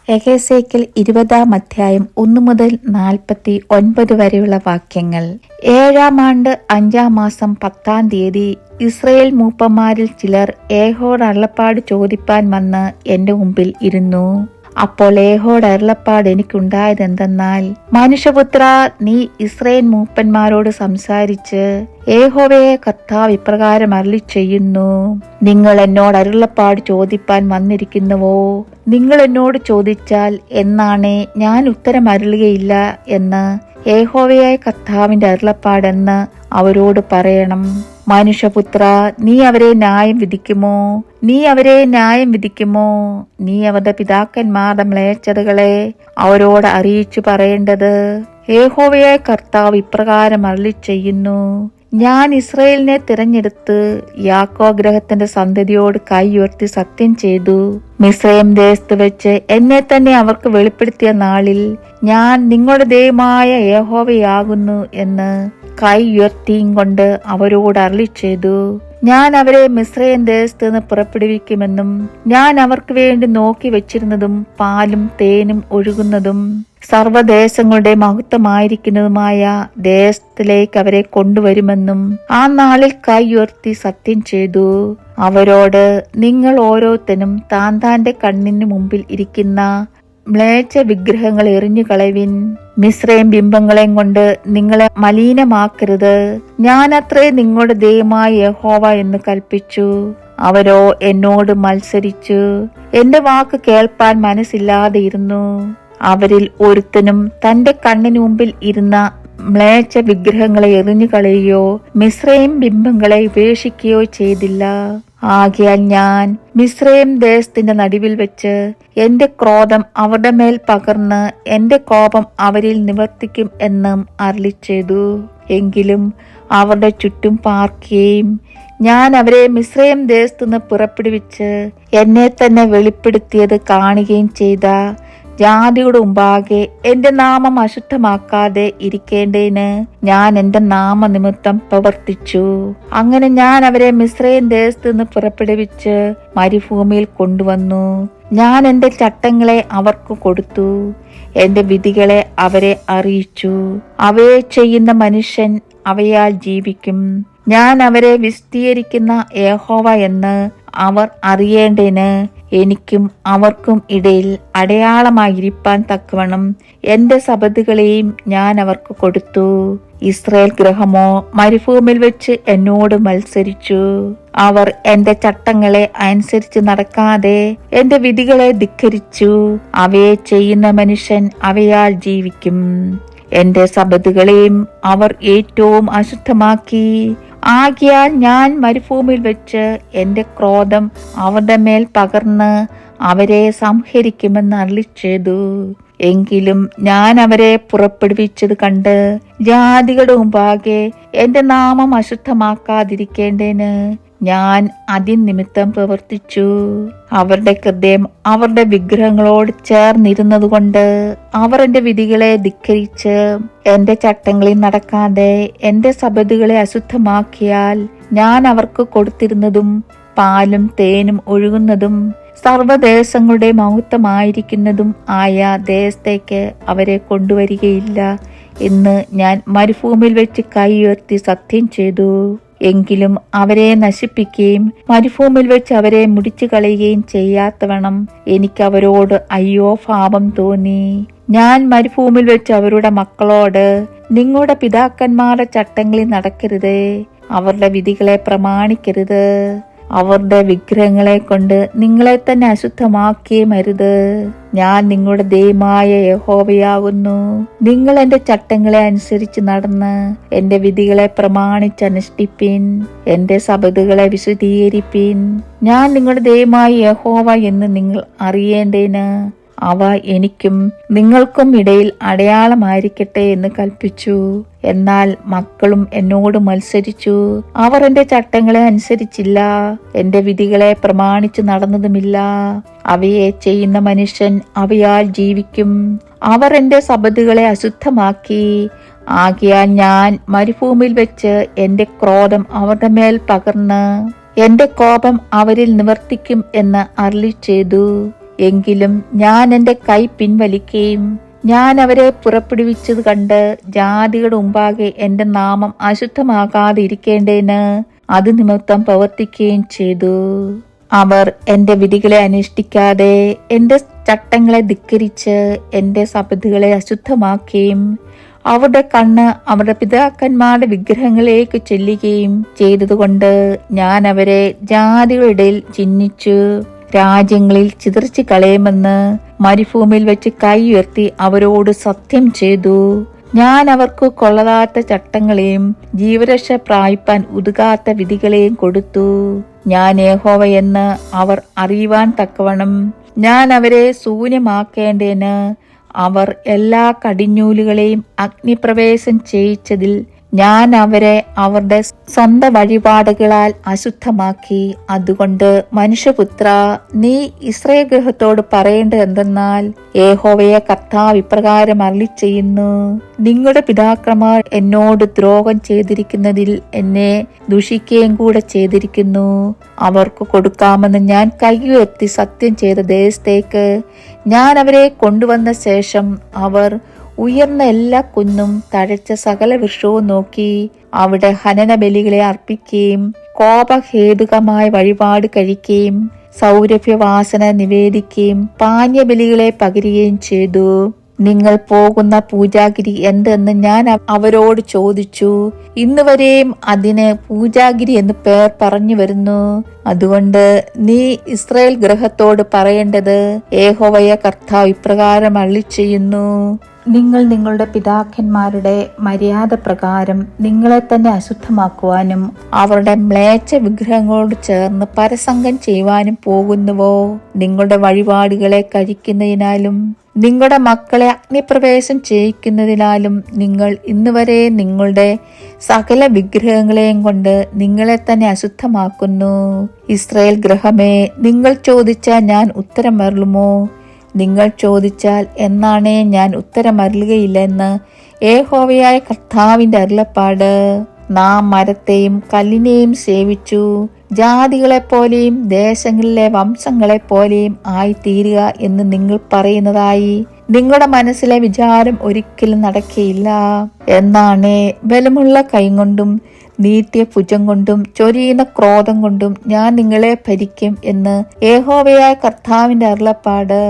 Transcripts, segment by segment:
എഹെസ്കേൽ 20-ാം അധ്യായം 1 മുതൽ 49 വരെയുള്ള വാക്യങ്ങൾ. 7-ാം ആണ്ട് 5-ാം മാസം 10-ാം തീയതി ഇസ്രായേൽ മൂപ്പന്മാരിൽ ചിലർ യഹോവയുടെ അരുളപ്പാട് ചോദിപ്പാൻ വന്ന് എന്റെ മുമ്പിൽ ഇരുന്നു. അപ്പോൾ യഹോവയുടെ അരുളപ്പാട് എനിക്കുണ്ടായതെന്തെന്നാൽ, മനുഷ്യപുത്ര, നീ ഇസ്രായേൽ മൂപ്പന്മാരോട് സംസാരിച്ച് യഹോവയെ കർത്താവ് ഇപ്രകാരം അരുളിച്ചെയ്യുന്നു: നിങ്ങൾ എന്നോട് അരുളപ്പാട് ചോദിപ്പാൻ വന്നിരിക്കുന്നുവോ? നിങ്ങൾ എന്നോട് ചോദിച്ചാൽ എന്നാണേ ഞാൻ ഉത്തരം അരുളുകയില്ല എന്ന് യഹോവയായ കർത്താവിന്റെ അരുളപ്പാടെന്ന് അവരോട് പറയണം. മനുഷ്യപുത്ര, നീ അവരെ ന്യായം വിധിക്കുമോ? നീ അവരുടെ പിതാക്കന്മാരുടെ മ്ലേച്ഛതകളെ അവരോട് അറിയിച്ചു പറയേണ്ടത്: യഹോവയായ കർത്താവ് ഇപ്രകാരം അരുളിച്ചെയ്യുന്നു: ഞാൻ ഇസ്രായേലിനെ തിരഞ്ഞെടുത്ത് യാക്കോബ് ഗൃഹത്തിന്റെ സന്തതിയോട് കൈ ഉയർത്തി സത്യം ചെയ്തു. മിസ്രയീം ദേശത്ത് വെച്ച് എന്നെ തന്നെ അവർക്ക് വെളിപ്പെടുത്തിയ നാളിൽ ഞാൻ നിങ്ങളുടെ ദൈവമായ യഹോവയാകുന്നു എന്ന് കൈ ഉയർത്തിയും കൊണ്ട് അവരോട് അരുളിച്ചെയ്തു. ഞാൻ അവരെ മിസ്രയീം ദേശത്ത് നിന്ന് പുറപ്പെടുവിക്കുമെന്നും ഞാൻ അവർക്ക് വേണ്ടി നോക്കി വെച്ചിരുന്നതും പാലും തേനും ഒഴുകുന്നതും സർവ്വദേശങ്ങളുടെ മഹത്വമായിരിക്കുന്നതുമായ ദേശത്തിലേക്ക് അവരെ കൊണ്ടുവരുമെന്നും ആ നാളിൽ കൈ ഉയർത്തി സത്യം ചെയ്തു. അവരോട്, നിങ്ങൾ ഓരോരുത്തനും താന്റെ കണ്ണിന് മുമ്പിൽ ഇരിക്കുന്ന മ്ലേച്ഛ വിഗ്രഹങ്ങൾ എറിഞ്ഞു കളവിൻ. മിസ്രയീം ബിംബങ്ങളെയും കൊണ്ട് നിങ്ങളെ മലിനമാക്കരുത്. ഞാനത്രേ നിങ്ങളുടെ ദൈവമായ യഹോവ എന്ന് കൽപ്പിച്ചു. അവരോ എന്നോട് മത്സരിച്ചു എന്റെ വാക്ക് കേൾപ്പാൻ മനസ്സില്ലാതെ ഇരുന്നു. അവരിൽ ഒരുത്തനും തന്റെ കണ്ണിന് മുമ്പിൽ ഇരുന്ന മ്ലേച്ഛ വിഗ്രഹങ്ങളെ എറിഞ്ഞു കളയുകയോ മിസ്രയീം ബിംബങ്ങളെ ഉപേക്ഷിക്കുകയോ ചെയ്തില്ല. ആകയാൽ ഞാൻ മിസ്രയീം ദേശത്തിന്റെ നടുവിൽ വെച്ച് എന്റെ ക്രോധം അവരുടെ മേൽ പകർന്ന് എന്റെ കോപം അവരിൽ നിവർത്തിക്കും എന്നും അരുളിച്ചെയ്തു. എങ്കിലും അവരുടെ ചുറ്റും പാർക്കുകയും ഞാൻ അവരെ മിസ്രയീം ദേശത്തുനിന്ന് പുറപ്പെടുവിച്ച് എന്നെ തന്നെ വെളിപ്പെടുത്തിയത് കാണുകയും ചെയ്ത ജാതിയുടെ മുമ്പാകെ എന്റെ നാമം അശുദ്ധമാക്കാതെ ഇരിക്കേണ്ടതിന് ഞാൻ എന്റെ നാമനിമിത്തം പ്രവർത്തിച്ചു. അങ്ങനെ ഞാൻ അവരെ മിസ്രയീം ദേശത്ത് നിന്ന് പുറപ്പെടുവിച്ച് മരുഭൂമിയിൽ കൊണ്ടുവന്നു. ഞാൻ എന്റെ ചട്ടങ്ങളെ അവർക്ക് കൊടുത്തു, എന്റെ വിധികളെ അവരെ അറിയിച്ചു. അവയെ ചെയ്യുന്ന മനുഷ്യൻ അവയാൽ ജീവിക്കും. ഞാൻ അവരെ വിസ്തീകരിക്കുന്ന യഹോവ എന്ന് അവർ അറിയേണ്ടതിന് എനിക്കും അവർക്കും ഇടയിൽ അടയാളമായിരിക്കാൻ തക്കവണ്ണം എന്റെ സബതുകളെയും ഞാൻ അവർക്ക് കൊടുത്തു. ഇസ്രായേൽ ഗൃഹമോ മരുഭൂമിയിൽ വെച്ച് എന്നോട് മത്സരിച്ചു. അവർ എന്റെ ചട്ടങ്ങളെ അനുസരിച്ച് നടക്കാതെ എന്റെ വിധികളെ ധിക്കരിച്ചു. അവയെ ചെയ്യുന്ന മനുഷ്യൻ അവയാൽ ജീവിക്കും. എന്റെ സബതുകളെയും അവർ ഏറ്റവും അശുദ്ധമാക്കി. ആകയാൽ ഞാൻ മരുഭൂമിയിൽ വെച്ച് എന്റെ ക്രോധം അവരുടെ മേൽ പകർന്ന് അവരെ സംഹരിക്കുമെന്ന് അരുളിച്ചെയ്തു. എങ്കിലും ഞാൻ അവരെ പുറപ്പെടുവിച്ചത് കണ്ട് ജാതികളുടെ മുമ്പാകെ എന്റെ നാമം അശുദ്ധമാക്കാതിരിക്കേണ്ടതിന് ഞാൻ അതിനിമിത്തം പ്രവർത്തിച്ചു. അവരുടെ ഹൃദയം അവരുടെ വിഗ്രഹങ്ങളോട് ചേർന്നിരുന്നതുകൊണ്ട് അവർ എന്റെ വിധികളെ ധിക്കരിച്ച് എന്റെ ചട്ടങ്ങളിൽ നടക്കാതെ എന്റെ സബതുകളെ അശുദ്ധമാക്കിയാൽ ഞാൻ അവർക്ക് കൊടുത്തിരുന്നതും പാലും തേനും ഒഴുകുന്നതും സർവ്വദേശങ്ങളുടെ മഹത്വമായിരിക്കുന്നതും ആയ ദേശത്തേക്ക് അവരെ കൊണ്ടുവരികയില്ല എന്ന് ഞാൻ മരുഭൂമിയിൽ വെച്ച് കൈ ഉയർത്തി സത്യം ചെയ്തു. എങ്കിലും അവരെ നശിപ്പിക്കുകയും മരുഭൂമിയിൽ വെച്ച് അവരെ മുടിച്ചു കളയുകയും ചെയ്യാത്തവണ്ണം എനിക്ക് അവരോട് അയ്യോ പാപം തോന്നി. ഞാൻ മരുഭൂമിയിൽ വെച്ച് അവരുടെ മക്കളോട്, നിങ്ങളുടെ പിതാക്കന്മാരുടെ ചട്ടങ്ങളിൽ നടക്കരുത്, അവരുടെ വിധികളെ പ്രമാണിക്കരുത്, അവരുടെ വിഗ്രഹങ്ങളെ കൊണ്ട് നിങ്ങളെ തന്നെ അശുദ്ധമാക്കിയും അരുത്. ഞാൻ നിങ്ങളുടെ ദൈവമായ യഹോവയാകുന്നു. നിങ്ങൾ എന്റെ ചട്ടങ്ങളെ അനുസരിച്ച് നടന്ന് എന്റെ വിധികളെ പ്രമാണിച്ചനുഷ്ഠിപ്പിൻ. എന്റെ സബതുകളെ വിശുദ്ധീകരിപ്പിൻ. ഞാൻ നിങ്ങളുടെ ദൈവമായ യഹോവ എന്ന് നിങ്ങൾ അറിയേണ്ടതിന് അവ എനിക്കും നിങ്ങൾക്കും ഇടയിൽ അടയാളമായിരിക്കട്ടെ എന്ന് കൽപ്പിച്ചു. എന്നാൽ മക്കളും എന്നോട് മത്സരിച്ചു. അവർ എന്റെ ചട്ടങ്ങളെ അനുസരിച്ചില്ല, എന്റെ വിധികളെ പ്രമാണിച്ചു നടന്നതുമില്ല. അവയെ ചെയ്യുന്ന മനുഷ്യൻ അവയാൽ ജീവിക്കും. അവർ എന്റെ സബതുകളെ അശുദ്ധമാക്കി. ആകയാൽ ഞാൻ മരുഭൂമിയിൽ വെച്ച് എന്റെ ക്രോധം അവരുടെ മേൽ പകർന്ന് എന്റെ കോപം അവരിൽ നിവർത്തിക്കും എന്ന് അരുളിച്ചെയ്തു. എങ്കിലും ഞാൻ എൻ്റെ കൈ പിൻവലിക്കുകയും ഞാൻ അവരെ പുറപ്പെടുവിച്ചത് കണ്ട് ജാതികളുടെ മുമ്പാകെ എൻ്റെ നാമം അശുദ്ധമാകാതെ ഇരിക്കേണ്ടതിന് അത് നിമിത്തം പ്രവർത്തിക്കുകയും ചെയ്തു. അവർ എൻ്റെ വിധികളെ അനുഷ്ഠിക്കാതെ എൻ്റെ ചട്ടങ്ങളെ ധിക്കരിച്ച് എൻ്റെ സപഥുകളെ അശുദ്ധമാക്കുകയും അവരുടെ കണ്ണ് അവരുടെ പിതാക്കന്മാരുടെ വിഗ്രഹങ്ങളിലേക്ക് ചെല്ലുകയും ചെയ്തതുകൊണ്ട് ഞാൻ അവരെ ജാതികളുടെ ഇടയിൽ ചിഹ്നിച്ചു രാജ്യങ്ങളിൽ ചിതറിച്ചു കളയുമെന്ന് മരുഭൂമിയിൽ വെച്ച് കൈ ഉയർത്തി അവരോട് സത്യം ചെയ്തു. ഞാൻ അവർക്ക് കൊള്ളതാത്ത ചട്ടങ്ങളെയും ജീവരക്ഷ പ്രാപിപ്പാൻ ഉതകാത്ത വിധികളെയും കൊടുത്തു. ഞാൻ യഹോവയെന്ന് അവർ അറിയുവാൻ തക്കവണ്ണം ഞാൻ അവരെ ശൂന്യമാക്കേണ്ടതിന് അവർ എല്ലാ കടിഞ്ഞൂലുകളെയും അഗ്നിപ്രവേശം ചെയ്യിച്ചതിൽ ഞാൻ അവരെ അവരുടെ സ്വന്തം വഴിപാടുകളാൽ അശുദ്ധമാക്കി. അതുകൊണ്ട് മനുഷ്യപുത്ര, നീ ഇസ്രായേൽ ഗൃഹത്തോട് പറയേണ്ടത് എന്തെന്നാൽ, യഹോവയെ കർത്താവ് ഇപ്രകാരം അരുളിച്ചെയ്യുന്നു, നിങ്ങളുടെ പിതാക്കന്മാർ എന്നോട് ദ്രോഹം ചെയ്തിരിക്കുന്നതിൽ എന്നെ ദുഷിക്കുകയും കൂടെ ചെയ്തിരിക്കുന്നു. അവർക്ക് കൊടുക്കാമെന്ന് ഞാൻ കൈ ഉയർത്തി സത്യം ചെയ്ത ദേശത്തേക്ക് ഞാൻ അവരെ കൊണ്ടുവന്ന ശേഷം അവർ ഉയർന്ന എല്ലാ കുന്നും തഴച്ച സകല വൃക്ഷവും നോക്കി അവിടെ ഹനന ബലികളെ അർപ്പിക്കുകയും കോപഹേതുകമായ വഴിപാട് കഴിക്കുകയും സൗരഭ്യവാസന നിവേദിക്കുകയും പാനീയബലികളെ പകരുകയും ചെയ്തു. നിങ്ങൾ പോകുന്ന പൂജാഗിരി എന്തെന്ന് ഞാൻ അവരോട് ചോദിച്ചു. ഇന്നുവരെയും അതിന് പൂജാഗിരി എന്ന് പേർ പറഞ്ഞു വരുന്നു. അതുകൊണ്ട് നീ ഇസ്രായേൽ ഗൃഹത്തോട് പറയേണ്ടത്, യഹോവയ കർത്താവ് ഇപ്രകാരം അരുളിച്ചെയ്യുന്നു, നിങ്ങൾ നിങ്ങളുടെ പിതാക്കന്മാരുടെ മര്യാദ പ്രകാരം നിങ്ങളെ തന്നെ അശുദ്ധമാക്കുവാനും അവരുടെ മ്ലേച്ഛ വിഗ്രഹങ്ങളോട് ചേർന്ന് പരസംഗം ചെയ്യുവാനും പോകുന്നുവോ? നിങ്ങളുടെ വഴിപാടുകളെ കഴിക്കുന്നതിനാലും നിങ്ങളുടെ മക്കളെ അഗ്നിപ്രവേശം ചെയ്യിക്കുന്നതിനാലും നിങ്ങൾ ഇന്നുവരെ നിങ്ങളുടെ സകല വിഗ്രഹങ്ങളെയും കൊണ്ട് നിങ്ങളെ തന്നെ അശുദ്ധമാക്കുന്നു. ഇസ്രായേൽ ഗൃഹമേ, നിങ്ങൾ ചോദിച്ചാൽ ഞാൻ ഉത്തരമരുളുമോ? നിങ്ങൾ ചോദിച്ചാൽ എന്നാണേ ഞാൻ ഉത്തരമരുളുകയില്ലെന്ന് യഹോവയായ കർത്താവിന്റെ അരുളപ്പാട്. നാം മരത്തെയും കല്ലിനെയും സേവിച്ചു ജാതികളെപ്പോലെയും ദേശങ്ങളിലെ വംശങ്ങളെപ്പോലെയും ആയിത്തീരുക എന്ന് നിങ്ങൾ പറയുന്നതായി നിങ്ങളുടെ മനസ്സിലെ വിചാരം ഒരിക്കലും നടക്കുകയില്ല. എന്നാണേ ബലമുള്ള കൈകൊണ്ടും നീട്ടിയ ഭുജം കൊണ്ടും ചൊരിയുന്ന ക്രോധം കൊണ്ടും ഞാൻ നിങ്ങളെ ഭരിക്കും എന്ന് യഹോവയായ കർത്താവിന്റെ അരുളപ്പാട്.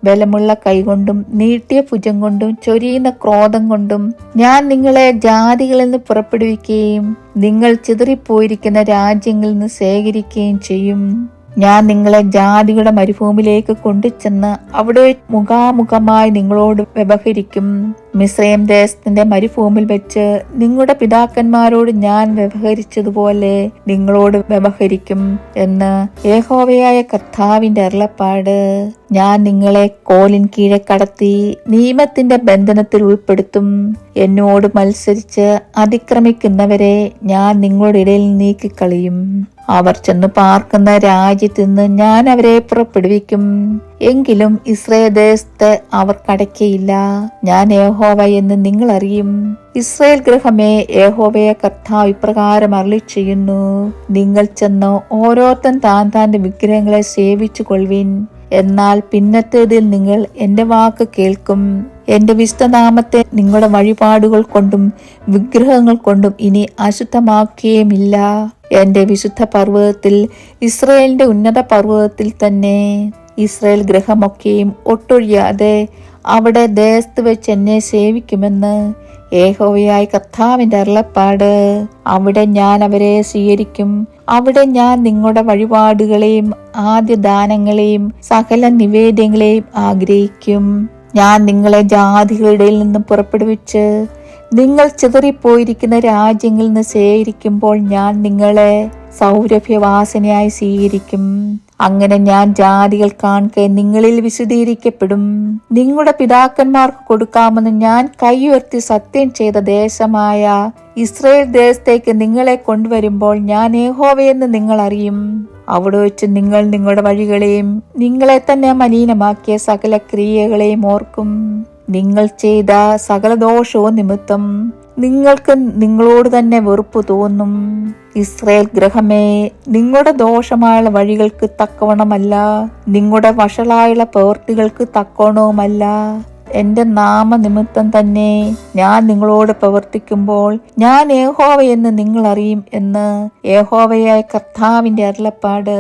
ബലമുള്ള കൈകൊണ്ടും നീട്ടിയ ഭുജം കൊണ്ടും ചൊരിയുന്ന ക്രോധം കൊണ്ടും ഞാൻ നിങ്ങളെ ജാതികളിൽ നിന്ന് പുറപ്പെടുവിക്കുകയും നിങ്ങൾ ചിതറിപ്പോയിരിക്കുന്ന രാജ്യങ്ങളിൽ നിന്ന് ശേഖരിക്കുകയും ചെയ്യും. ഞാൻ നിങ്ങളെ ജാതിയുടെ മരുഭൂമിയിലേക്ക് കൊണ്ടുചെന്ന് അവിടെ മുഖാമുഖമായി നിങ്ങളോട് വ്യവഹരിക്കും. മിസ്രയീം ദേശത്തിന്റെ മരുഭൂമിയിൽ വെച്ച് നിങ്ങളുടെ പിതാക്കന്മാരോട് ഞാൻ വ്യവഹരിച്ചതുപോലെ നിങ്ങളോട് വ്യവഹരിക്കും എന്ന് യഹോവയായ കർത്താവിന്റെ അരുളപ്പാട്. ഞാൻ നിങ്ങളെ കോലിൻ കീഴെ കടത്തി നിയമത്തിന്റെ ബന്ധനത്തിൽ ഉൾപ്പെടുത്തും. എന്നോട് മത്സരിച്ച് അതിക്രമിക്കുന്നവരെ ഞാൻ നിങ്ങളുടെ ഇടയിൽ നീക്കിക്കളയും. അവർ ചെന്ന് പാർക്കുന്ന രാജ്യത്ത് നിന്ന് ഞാൻ അവരെ പുറപ്പെടുവിക്കും. എങ്കിലും ഇസ്രായേൽ ദേശത്ത് അവർ കടക്കയില്ല. ഞാൻ യഹോവ എന്ന് നിങ്ങൾ അറിയും. ഇസ്രായേൽ ഗൃഹമേ, യഹോവയെ കർത്താവ് ഇപ്രകാരം അരുളിച്ചെയ്യുന്നു, നിങ്ങൾ ചെന്ന് ഓരോരുത്തൻ താൻ താന്റെ വിഗ്രഹങ്ങളെ സേവിച്ചു കൊള്ളുവിൻ. എന്നാൽ പിന്നത്തേതിൽ നിങ്ങൾ എന്റെ വാക്ക് കേൾക്കും. എന്റെ വിശുദ്ധനാമത്തെ നിങ്ങളുടെ വഴിപാടുകൾ കൊണ്ടും വിഗ്രഹങ്ങൾ കൊണ്ടും ഇനി അശുദ്ധമാക്കുകയുമില്ല. എന്റെ വിശുദ്ധ പർവ്വതത്തിൽ, ഇസ്രായേലിന്റെ ഉന്നത പർവ്വതത്തിൽ തന്നെ ഇസ്രായേൽ ഗൃഹമൊക്കെയും ഒട്ടൊഴിയാതെ അവിടെ ദേശത്ത് വെച്ച് എന്നെ സേവിക്കുമെന്ന് യഹോവയായ കർത്താവിന്റെ അരുളപ്പാട്. അവിടെ ഞാൻ അവരെ സ്വീകരിക്കും. അവിടെ ഞാൻ നിങ്ങളുടെ വഴിപാടുകളെയും ആദ്യദാനങ്ങളെയും സകല നിവേദ്യങ്ങളെയും ആഗ്രഹിക്കും. ഞാൻ നിങ്ങളെ ജാതികളുടെ നിന്ന് പുറപ്പെടുവിച്ച് നിങ്ങൾ ചിതറിപ്പോയിരിക്കുന്ന രാജ്യങ്ങളിൽ നിന്ന് ശേഖരിക്കുമ്പോൾ ഞാൻ നിങ്ങളെ സൗരഭ്യവാസനയായി സ്വീകരിക്കും. അങ്ങനെ ഞാൻ ജാതികൾ കാണുക നിങ്ങളിൽ വിശദീകരിക്കപ്പെടും. നിങ്ങളുടെ പിതാക്കന്മാർക്ക് കൊടുക്കാമെന്ന് ഞാൻ കൈയുയർത്തി സത്യം ചെയ്ത ദേശമായ ഇസ്രായേൽ ദേശത്തേക്ക് നിങ്ങളെ കൊണ്ടുവരുമ്പോൾ ഞാൻ യഹോവയെന്ന് നിങ്ങൾ അറിയും. അവിടെ വെച്ച് നിങ്ങൾ നിങ്ങളുടെ വഴികളെയും നിങ്ങളെ തന്നെ മലിനമാക്കിയ സകല ക്രിയകളെയും ഓർക്കും. നിങ്ങൾ ചെയ്ത സകല ദോഷവും നിമിത്തം നിങ്ങൾക്ക് നിങ്ങളോട് തന്നെ വെറുപ്പ് തോന്നും. ഇസ്രായേൽ ഗൃഹമേ, നിങ്ങളുടെ ദോഷമായുള്ള വഴികൾക്ക് തക്കവണ്ണമല്ല, നിങ്ങളുടെ വഷളായുള്ള പ്രവൃത്തികൾക്ക് തക്കവണ്ണവുമല്ല എന്റെ നാമനിമിത്തം തന്നെ ഞാൻ നിങ്ങളോട് പ്രവർത്തിക്കുമ്പോൾ ഞാൻ യഹോവയെന്ന് നിങ്ങൾ അറിയും എന്ന് യഹോവയായ കർത്താവിന്റെ അരുളപ്പാട്.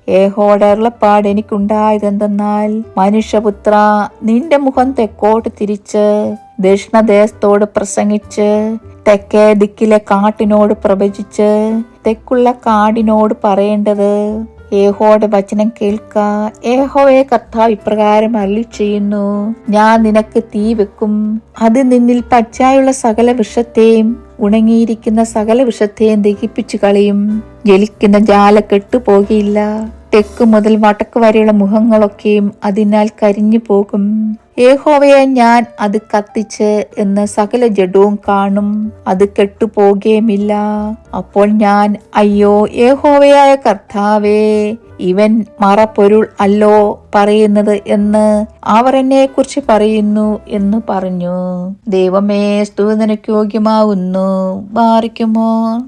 യഹോവയുടെ അരുളപ്പാട് എനിക്കുണ്ടായതെന്തെന്നാൽ, മനുഷ്യപുത്ര, നിന്റെ മുഖം തെക്കോട്ട് തിരിച്ച് ദക്ഷിണദേശത്തോട് പ്രസംഗിച്ച് തെക്കേ ദിക്കിലെ കാട്ടിനോട് പ്രവചിച്ച് തെക്കുള്ള കാടിനോട് പറയേണ്ടത്, യഹോവയുടെ വചനം കേൾക്ക. യഹോവയെ കർത്താവ് ഇപ്രകാരം അരുളി ചെയ്യുന്നു, ഞാൻ നിനക്ക് തീ വെക്കും, അത് നിന്നിൽ പച്ചയായുള്ള സകല വൃക്ഷത്തെയും ഉണങ്ങിയിരിക്കുന്ന സകല വൃക്ഷത്തെയും ദഹിപ്പിച്ചു കളയും. ജലിക്കുന്ന ജാല കെട്ടുപോകയില്ല. തെക്ക് മുതൽ വടക്ക് വരെയുള്ള മുഖങ്ങളൊക്കെയും അതിനാൽ കരിഞ്ഞു പോകും. യഹോവയെ ഞാൻ അത് കത്തിച്ച് എന്ന് സകല ജഡവും കാണും, അത് കെട്ടുപോകുകയുമില്ല. അപ്പോൾ ഞാൻ, അയ്യോ യഹോവയായ കർത്താവേ, ഇവൻ മറപ്പൊരുൾ അല്ലോ പറയുന്നത് എന്ന് അവർ എന്നെ കുറിച്ച് പറയുന്നു എന്ന് പറഞ്ഞു. ദൈവമേ, സ്തുതി നിനക്ക് യോഗ്യമാവുന്നു. ബാറിക്കുമോ.